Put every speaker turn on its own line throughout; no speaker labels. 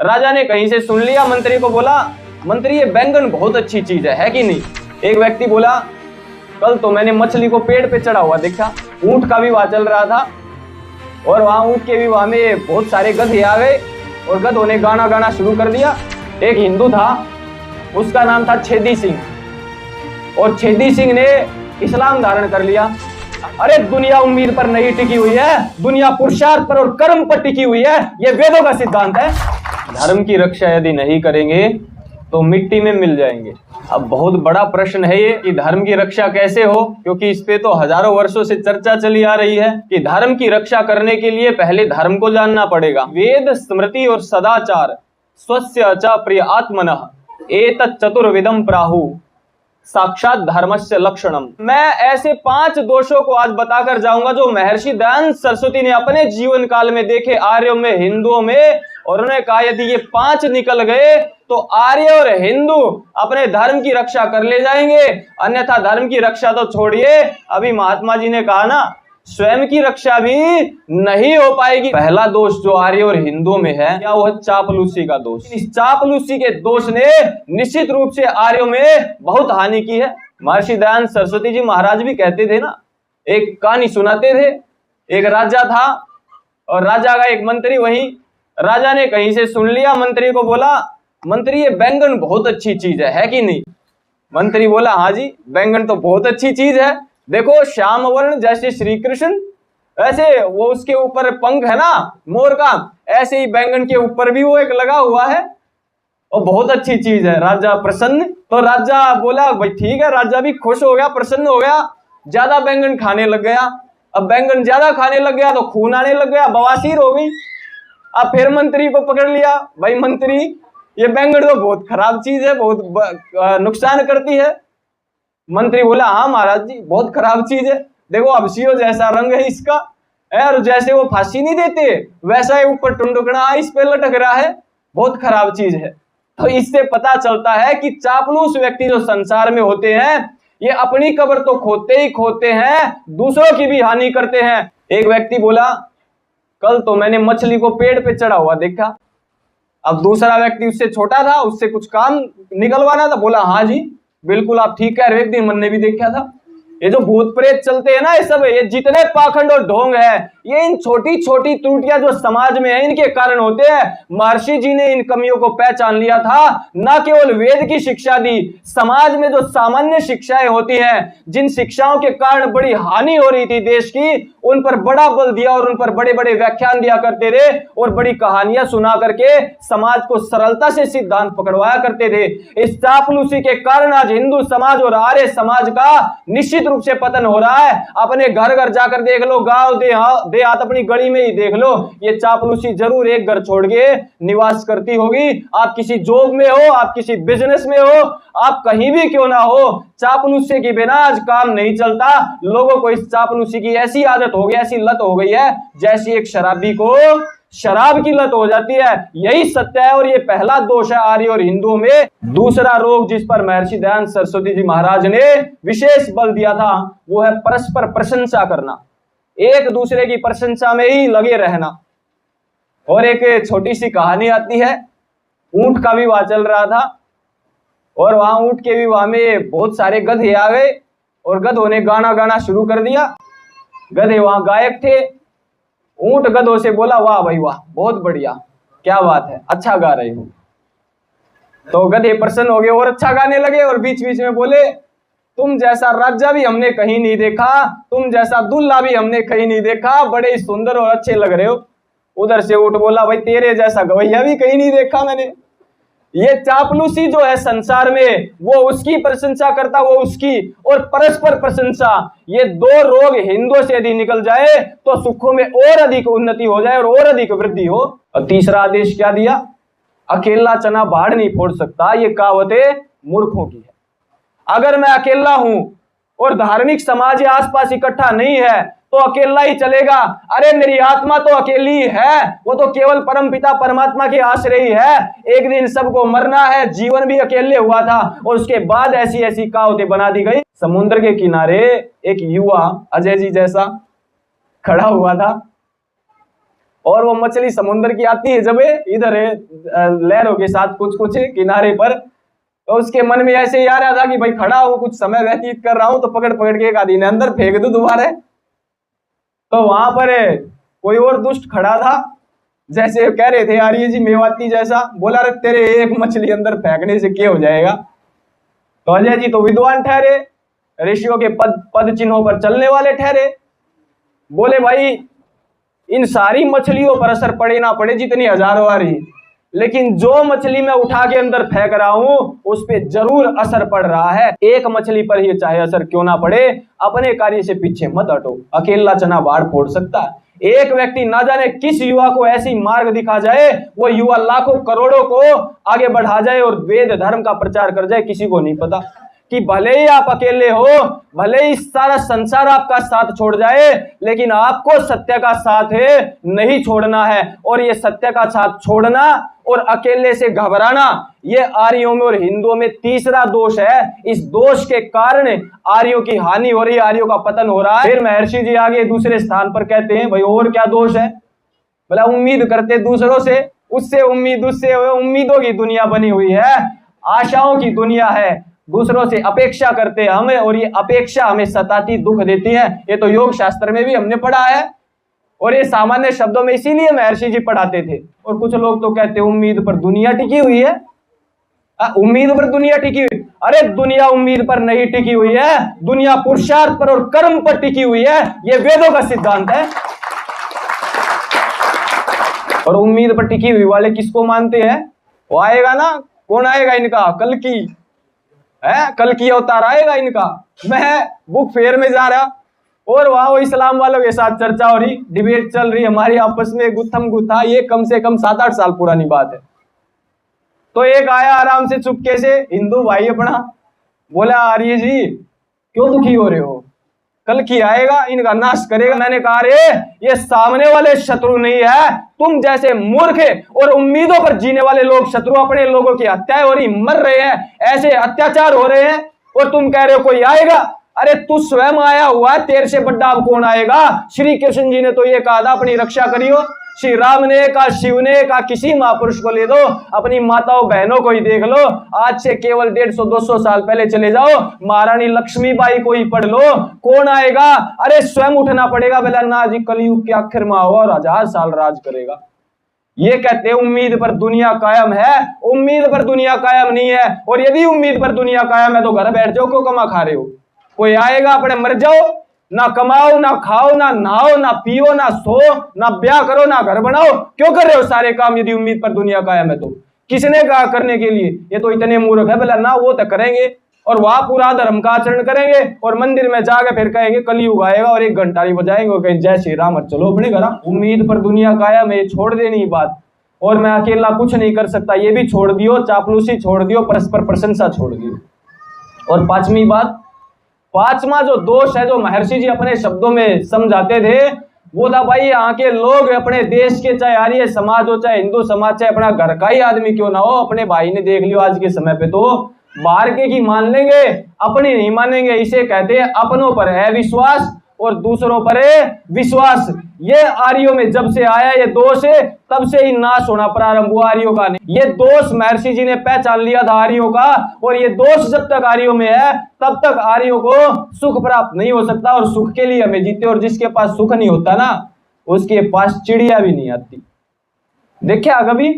राजा ने कहीं से सुन लिया, मंत्री को बोला, मंत्री ये बैंगन बहुत अच्छी चीज है कि नहीं? एक व्यक्ति बोला, कल तो मैंने मछली को पेड़ पे चढ़ा हुआ देखा। ऊंट का विवाह चल रहा था और वहां ऊंट के विवाह में बहुत सारे गधे आ गए और गधों ने गाना गाना शुरू कर दिया। एक हिंदू था, उसका नाम था छेदी सिंह, और छेदी सिंह ने इस्लाम धारण कर लिया। अरे दुनिया उम्मीद पर नहीं टिकी हुई है, दुनिया पुरुषार्थ पर और कर्म पर टिकी हुई है, ये वेदों का सिद्धांत है। धर्म की रक्षा यदि नहीं करेंगे तो मिट्टी में मिल जाएंगे। अब बहुत बड़ा प्रश्न है ये कि धर्म की रक्षा कैसे हो, क्योंकि इस पे तो हजारों वर्षों से चर्चा चली आ रही है कि धर्म की रक्षा करने के लिए पहले धर्म को जानना पड़ेगा। वेद स्मृति और सदाचार स्वस्य च प्रिय आत्मनः एतत् चतुर्विधम प्राहु साक्षात धर्मस्य लक्षणम। मैं ऐसे 5 दोषों को आज बताकर जाऊंगा जो महर्षि दयानंद सरस्वती ने अपने जीवन काल में देखे आर्यों में, हिंदुओं में, और उन्होंने कहा यदि ये 5 निकल गए तो आर्य और हिंदू अपने धर्म की रक्षा कर ले जाएंगे, अन्यथा धर्म की रक्षा तो छोड़िए, अभी महात्मा जी ने कहा ना, स्वयं की रक्षा भी नहीं हो पाएगी। पहला दोष जो आर्य और हिंदुओं में है, क्या वो है चापलूसी का दोष। इस चापलूसी के दोष ने निश्चित रूप से आर्यों में बहुत हानि की है। महर्षि दयानंद सरस्वती जी महाराज भी कहते थे ना, एक कहानी सुनाते थे। एक राजा था और राजा का एक मंत्री, वही राजा ने कहीं से सुन लिया, मंत्री को बोला, मंत्री ये बैंगन बहुत अच्छी चीज है कि नहीं? मंत्री बोला, हाँ जी बैंगन तो बहुत अच्छी चीज है, देखो श्याम वर्ण जैसे श्री कृष्ण, ऐसे वो उसके ऊपर पंख है ना मोर का, ऐसे ही बैंगन के ऊपर भी वो एक लगा हुआ है और बहुत अच्छी चीज है। राजा प्रसन्न, तो राजा बोला भाई ठीक है, राजा भी खुश हो गया, प्रसन्न हो गया, ज्यादा बैंगन खाने लग गया। अब बैंगन ज्यादा खाने लग गया तो खून आने लग गया, बवासीर हो गई। अब फिर मंत्री को पकड़ लिया, भाई मंत्री ये बैंगन तो बहुत खराब चीज है, बहुत नुकसान करती है। मंत्री बोला, हाँ महाराज जी बहुत खराब चीज है, देखो हबसियों जैसा रंग है इसका, और जैसे वो फांसी नहीं देते वैसा ही ऊपर टुंडुकड़ा इस पे लटक रहा है, बहुत खराब चीज है। तो इससे पता चलता है कि चापलूस व्यक्ति जो संसार में होते हैं, ये अपनी कब्र तो खोदते ही खोदते हैं, दूसरों की भी हानि करते हैं। एक व्यक्ति बोला, कल तो मैंने मछली को पेड़ पे चढ़ा हुआ देखा। अब दूसरा व्यक्ति उससे छोटा था, उससे कुछ काम निकलवाना था, बोला, हाँ जी बिल्कुल आप ठीक कह रहे हो, एक दिन मैंने भी देखा था। ये जो भूत प्रेत चलते हैं ना, ये सब ये जितने पाखंड और ढोंग है, ये इन छोटी छोटी त्रुटियां जो समाज में है इनके कारण होते हैं। महर्षि जी ने इन कमियों को पहचान लिया था, न केवल वेद की शिक्षा दी, समाज में जो सामान्य शिक्षाएं होती हैं, जिन शिक्षाओं के कारण बड़ी हानि हो रही थी देश की, उन पर बड़ा बल दिया और उन पर बड़े बड़े व्याख्यान दिया करते थे और बड़ी कहानियां सुना करके समाज को सरलता से सिद्धांत पकड़वाया करते थे। इस चापलूसी के कारण आज हिंदू समाज और आर्य समाज का निश्चित रूप से पतन हो रहा है। अपने घर घर जाकर देख लो, गांव देहात अपनी गली में ही देख लो, ये चापलूसी जरूर एक घर छोड़ के निवास करती होगी। आप किसी जॉब में हो, आप किसी बिजनेस में हो, आप कहीं भी क्यों ना हो, चापलूसी के बिना आज काम नहीं चलता। लोगों को इस चापलूसी की ऐसी आदत हो गई, ऐसी लत हो गई है, जैसी एक शराबी को शराब की लत हो जाती है। यही सत्य है और ये पहला दोष है आर्य और हिंदुओं में। दूसरा रोग जिस पर महर्षि दयानंद सरस्वती जी महाराज ने विशेष बल दिया था, वो है परस्पर प्रशंसा करना, एक दूसरे की प्रशंसा में ही लगे रहना। और एक छोटी सी कहानी आती है, ऊंट का विवाह चल रहा था और वहां ऊंट के विवाह में बहुत सारे गधे आ गए और गधों ने गाना गाना शुरू कर दिया। गधे वहां गायक थे। ऊंट गधों से बोला, वाह भाई वाह, बहुत बढ़िया, क्या बात है, अच्छा गा रहे हो। तो गधे प्रसन्न हो गए और अच्छा गाने लगे और बीच बीच में बोले, तुम जैसा राजा भी हमने कहीं नहीं देखा, तुम जैसा दुल्हा भी हमने कहीं नहीं देखा, बड़े सुंदर और अच्छे लग रहे हो। उधर से ऊंट बोला, भाई तेरे जैसा गवैया भी कहीं नहीं देखा मैंने। ये चापलूसी जो है संसार में, वो उसकी प्रशंसा करता, वो उसकी, और परस्पर प्रशंसा, ये दो रोग हिंदुओं से यदि निकल जाए तो सुखों में और अधिक उन्नति हो जाए और अधिक वृद्धि हो। और तीसरा आदेश क्या दिया, अकेला चना बाढ़ नहीं फोड़ सकता, ये कहावत मूर्खों की है। अगर मैं अकेला हूं और धार्मिक समाज या आसपास इकट्ठा नहीं है तो अकेला ही चलेगा। अरे मेरी आत्मा तो अकेली है, वो तो केवल परमपिता परमात्मा के आश्रय ही है। एक दिन सबको मरना है, जीवन भी अकेले हुआ था और उसके बाद ऐसी ऐसी कहावतें बना दी गई। समुद्र के किनारे एक युवा अजय जी जैसा खड़ा हुआ था और वो मछली समुद्र की आती है जब इधर लहरों के साथ कुछ कुछ किनारे पर, तो उसके मन में ऐसे ही आ रहा था कि भाई खड़ा हूं, कुछ समय व्यतीत कर रहा हूं, तो पकड़ पकड़ के एक आदमी ने अंदर फेंक दो दोबारा। तो वहां पर कोई और दुष्ट खड़ा था, जैसे कह रहे थे आर्य जी मेवाती जैसा, बोला रे तेरे एक मछली अंदर फेंकने से क्या हो जाएगा। तो अजय जी तो विद्वान ठहरे, ऋषियों के पद चिन्हों पर चलने वाले ठहरे, बोले भाई इन सारी मछलियों पर असर पड़े ना पड़े जितनी हजारों आ रही, लेकिन जो मछली मैं उठा के अंदर फेंक रहा हूं उस पे जरूर असर पड़ रहा है। एक मछली पर ही चाहे असर क्यों ना पड़े, अपने कार्य से पीछे मत हटो, अकेला चना बाढ़ फोड़ सकता है। एक व्यक्ति ना जाने किस युवा को ऐसी मार्ग दिखा जाए, वो युवा लाखों करोड़ों को आगे बढ़ा जाए और वेद धर्म का प्रचार कर जाए, किसी को नहीं पता कि भले ही आप अकेले हो, भले ही सारा संसार आपका साथ छोड़ जाए, लेकिन आपको सत्य का साथ नहीं छोड़ना है। और ये सत्य का साथ छोड़ना और अकेले से घबराना, ये आर्यों में और हिंदुओं में तीसरा दोष है। इस दोष के कारण आर्यों की हानि हो रही है, आर्यों का पतन हो रहा है। फिर महर्षि जी आगे दूसरे स्थान पर कहते हैं भाई और क्या दोष है, बोला उम्मीद करते दूसरों से, उससे उम्मीद, उससे उम्मीदों की दुनिया बनी हुई है, आशाओं की दुनिया है, दूसरों से अपेक्षा करते हैं हमें, और ये अपेक्षा हमें सताती दुख देती है। ये तो योग शास्त्र में भी हमने पढ़ा है, और ये सामान्य शब्दों में इसीलिए महर्षि जी पढ़ाते थे। और कुछ लोग तो कहते हैं उम्मीद पर दुनिया टिकी हुई है, उम्मीद पर दुनिया टिकी हुई। अरे दुनिया उम्मीद पर नहीं टिकी हुई है, दुनिया पुरुषार्थ पर और कर्म पर टिकी हुई है, ये वेदों का सिद्धांत है। और उम्मीद पर टिकी हुई वाले किसको मानते हैं, वो आएगा ना, कौन आएगा इनका, कल की है, कल की अवतार आएगा इनका। मैं बुक फेयर में जा रहा और वहां वो इस्लाम वालों के साथ चर्चा हो रही, डिबेट चल रही हमारी आपस में, गुत्थम गुत्था, ये कम से कम 7-8 साल पुरानी बात है। तो एक आया आराम से चुपके से, हिंदू भाई अपना, बोला आर्य जी क्यों दुखी हो रहे हो, कल की आएगा इनका नाश करेगा। मैंने कहा रे ये सामने वाले शत्रु नहीं है, तुम जैसे मूर्ख और उम्मीदों पर जीने वाले लोग शत्रु, अपने लोगों की हत्याएं हो रही, मर रहे हैं, ऐसे अत्याचार हो रहे हैं, और तुम कह रहे हो कोई आएगा। अरे तू स्वयं आया हुआ है, तेरे से बड़ा अब कौन आएगा। श्री कृष्ण जी ने तो ये कहा था अपनी रक्षा करियो, श्री राम ने कहा, शिव ने कहा, किसी महापुरुष को ले दो, अपनी माताओं बहनों को ही देख लो, आज से केवल 150-200 साल पहले चले जाओ, महारानी लक्ष्मीबाई को ही पढ़ लो, कौन आएगा। अरे स्वयं उठना पड़ेगा, बोला ना जी कलयुग के आखिर में आओ और 1000 साल राज करेगा। ये कहते हैं उम्मीद पर दुनिया कायम है, उम्मीद पर दुनिया कायम नहीं है। और यदि उम्मीद पर दुनिया कायम है तो घर बैठ जाओ, क्यों कमा खा रहे हो, कोई आएगा अपने मर जाओ, ना कमाओ, ना खाओ, ना नहाओ, ना पियो, ना सो, ना ब्याह करो, ना घर बनाओ, क्यों कर रहे हो सारे काम यदि उम्मीद पर दुनिया कायम है तो। किसने कहा करने के लिए, ये तो इतने मूर्ख है, बोला ना वो तो करेंगे, और वहां पूरा धर्म का आचरण करेंगे, और मंदिर में जाकर फिर कहेंगे कलयुग आएगा, और 1 घंटा नहीं बजाएंगे और कहें जय श्री राम, और चलो अपने घर। उम्मीद पर दुनिया कायम है, छोड़ देनी बात, और मैं अकेला कुछ नहीं कर सकता, ये भी छोड़ दियो, चापलूसी छोड़ दियो, परस्पर प्रशंसा छोड़ दियो। और पांचवी बात, पांचवा जो दोष है जो महर्षि जी अपने शब्दों में समझाते थे, वो था भाई यहाँ के लोग अपने देश के, चाहे आर्य समाज हो, चाहे हिंदू समाज, चाहे अपना घर का ही आदमी क्यों ना हो, अपने भाई ने देख लियो आज के समय पे तो बाहर के की मान लेंगे, अपनी नहीं मानेंगे। इसे कहते हैं अपनों पर है विश्वास और दूसरों पर है विश्वास। ये आर्यों में जब से आया ये दोष है, तब से ही नाश होना प्रारंभ हुआ आर्यों का। नहीं, ये दोष महर्षि जी ने पहचान लिया था आर्यों का, और ये दोष जब तक आर्यों में है तब तक आर्यों को सुख प्राप्त नहीं हो सकता। और सुख के लिए हमें जीते, और जिसके पास सुख नहीं होता ना, उसके पास चिड़िया भी नहीं आती। देखा कभी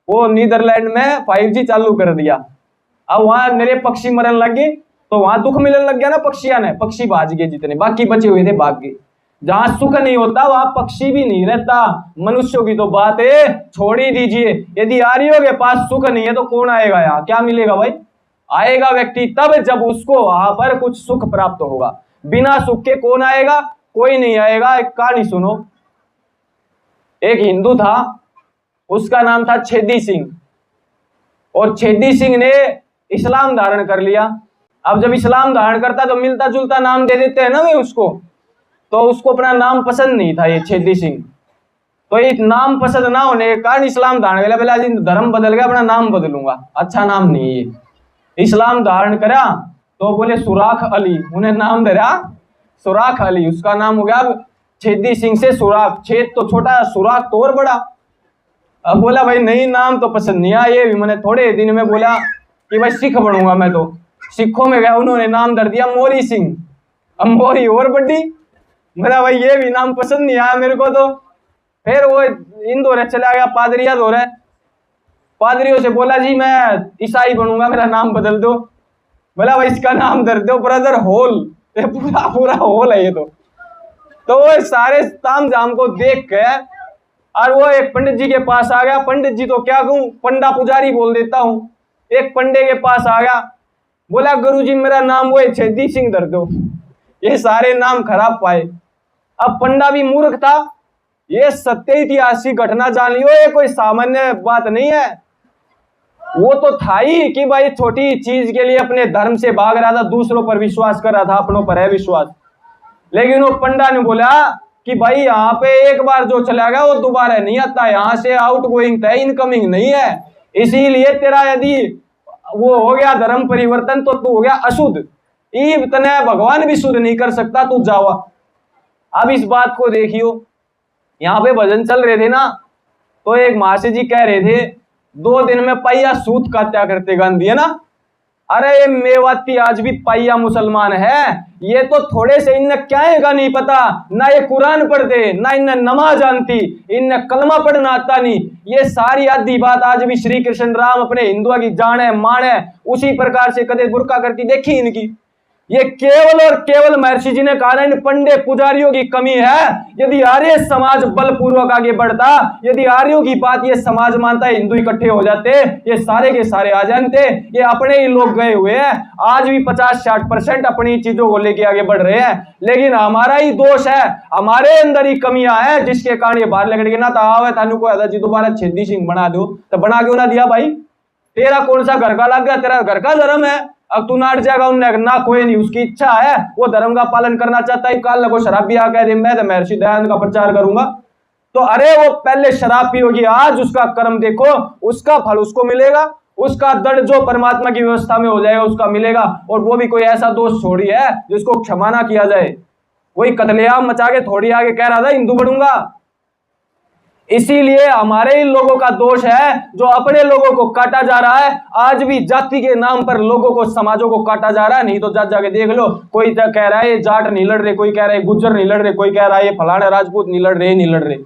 वो नीदरलैंड में 5G चालू कर दिया, अब वहां मेरे पक्षी मरने लगे, तो वहां दुख मिलने लग गया ना पक्षियां ने, पक्षी भाग गए, जितने बाकी बचे हुए थे भाग गए। जहां सुख नहीं होता वहां पक्षी भी नहीं रहता। मनुष्यों की तो बात है छोड़ ही दीजिए, यदि आर्यों के पास सुख नहीं है तो कौन आएगा यहाँ, क्या मिलेगा भाई। आएगा व्यक्ति तब जब उसको वहां पर कुछ सुख प्राप्त होगा, बिना सुख के कौन आएगा, कोई नहीं आएगा। एक कहानी सुनो, एक हिंदू था, उसका नाम था छेदी सिंह, और छेदी सिंह ने इस्लाम धारण कर लिया। अब जब इस्लाम धारण करता तो मिलता जुलता नाम दे देते हैं ना वे उसको, तो उसको अपना नाम पसंद नहीं था ये छेदी सिंह, तो एक नाम पसंद ना होने के कारण इस्लाम धारण कर लिया। धर्म बदल गया, अपना नाम बदलूंगा, अच्छा नाम नहीं है। इस्लाम धारण करा तो बोले सुराख अली, उन्हें नाम दे रहा सुराख अली, उसका नाम हो गया छेदी सिंह से सुराग, छेद तो छोटा सुराग तो और बड़ा। अब बोला भाई नहीं नाम तो पसंद नहीं आया, ये भी मैंने थोड़े दिन में बोला कि भाई सिख बनूंगा मैं, तो सिखों में गया, उन्होंने नाम धर दिया मोरी सिंह। अब मोरी और बड्डी, मेरा भाई ये भी नाम पसंद नहीं आया मेरे को। तो फिर वो इन दौरे चला गया पादरिया दौरे, पादरियों से बोला जी मैं ईसाई बनूंगा, मेरा नाम बदल दो। बोला भाई इसका नाम धर दो ब्रदर होल, पूरा पूरा होल है ये तो वो सारे ताम झाम को देख के और वो एक पंडित जी के पास आ गया। पंडित जी तो क्या कहूं, पंडा पुजारी बोल देता हूं। एक पंडे के पास आ गया, बोला गुरुजी मेरा नाम वो छेदी सिंह धर दो। ये सारे नाम खराब पाए। अब पंडा भी मूर्ख था, ये सत्य ऐतिहासिक घटना जान लियो, ये कोई सामान्य बात नहीं है। वो तो था ही कि भाई छोटी चीज के लिए अपने धर्म से भाग रहा था, दूसरों पर विश्वास कर रहा था, अपनों पर है विश्वास। लेकिन वो पंडा ने बोला कि भाई यहाँ पे एक बार जो चला गया वो दोबारा नहीं आता, यहाँ से आउट गोइंग है, इनकमिंग नहीं है। इसीलिए तेरा यदि वो हो गया धर्म परिवर्तन तो तू हो गया अशुद्ध, इतने भगवान भी शुद्ध नहीं कर सकता, तू जावा। अब इस बात को देखियो, यहाँ पे भजन चल रहे थे ना, तो एक महाशय जी कह रहे थे 2 दिन में पाइया सूत का क्या करते गांधी, है ना। अरे ये मेवाती आज भी पाइया मुसलमान है, ये तो थोड़े से इन्हें क्या है नहीं पता, ना ये कुरान पढ़ते, ना इन्हें नमाज जानती, इन्हें कलमा पढ़ना आता नहीं। ये सारी आधी बात आज भी श्री कृष्ण राम अपने हिंदुआ की जान है मान है, उसी प्रकार से कदे बुरका करती देखी इनकी। ये केवल और केवल महर्षि जी ने कहा इन पंडे पुजारियों की कमी है। यदि आर्य समाज बलपूर्वक आगे बढ़ता, यदि आर्यों की बात ये समाज मानता, हिंदू इकट्ठे हो जाते, ये सारे के सारे आ जानते। ये अपने ही लोग गए हुए हैं, आज भी 50-60% अपनी चीजों को लेके आगे बढ़ रहे हैं। लेकिन हमारा ही दोष है, हमारे अंदर ही कमियां हैं, जिसके कारण ये बाहर लगड़ के ना तो आवे थानू को आदा जी दोबारा छेदी सिंह बना दो, तो बना क्यों ना दिया भाई? तेरा कौन सा घर का लग गया, तेरा घर का धर्म है, अब तू नाट जाएगा उन्हें ना, कोई नहीं, उसकी इच्छा है, वो धर्म का पालन करना चाहता है। काल को शराब पिया कह दे मैं तो महर्षि दयानंद का प्रचार करूंगा, तो अरे वो पहले शराब पियोगी, आज उसका कर्म देखो, उसका फल उसको मिलेगा, उसका दंड जो परमात्मा की व्यवस्था में हो जाएगा उसका मिलेगा। और वो भी कोई ऐसा दोष छोड़ी है जिसको क्षमा ना किया जाए। कोई कतलेआम मचा के थोड़ी आगे कह रहा था हिंदू बनूंगा। इसीलिए हमारे ही लोगों का दोष है जो अपने लोगों को काटा जा रहा है। आज भी जाति के नाम पर लोगों को, समाजों को काटा जा रहा है। नहीं तो जाके देख लो, कोई कह रहा है ये जाट नहीं लड़ रहे, कोई कह रहा है गुज्जर नहीं लड़ रहे, कोई कह रहा है ये फलाने राजपूत नहीं लड़ रहे।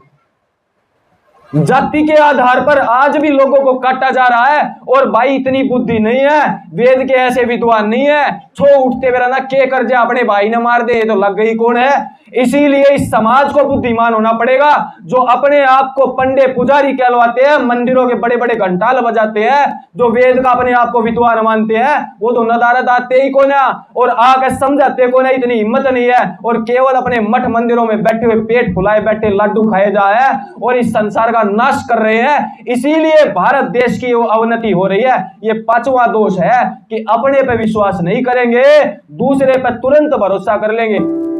जाति के आधार पर आज भी लोगों को काटा जा रहा है। और भाई इतनी बुद्धि नहीं है, वेद के ऐसे विद्वान नहीं है, छो उठते मेरा ना के कर जा अपने भाई ने मार दे, ये तो लग गई कौन है। इसीलिए इस समाज को बुद्धिमान होना पड़ेगा। जो अपने आप को पंडे पुजारी कहलवाते हैं, मंदिरों के बड़े बड़े घंटाल बजाते हैं, जो वेद का अपने आप को विद्वान मानते हैं, वो तो नदारत आते ही कौन है और आकर समझाते कौन है, इतनी हिम्मत नहीं है। और केवल अपने मठ मंदिरों में बैठे हुए पेट फुलाए बैठे लाडू खाए जाए और इस संसार का नाश कर रहे हैं। इसीलिए भारत देश की अवनति हो रही है। ये 5वां दोष है कि अपने पे विश्वास नहीं करेंगे, दूसरे पे तुरंत भरोसा कर लेंगे।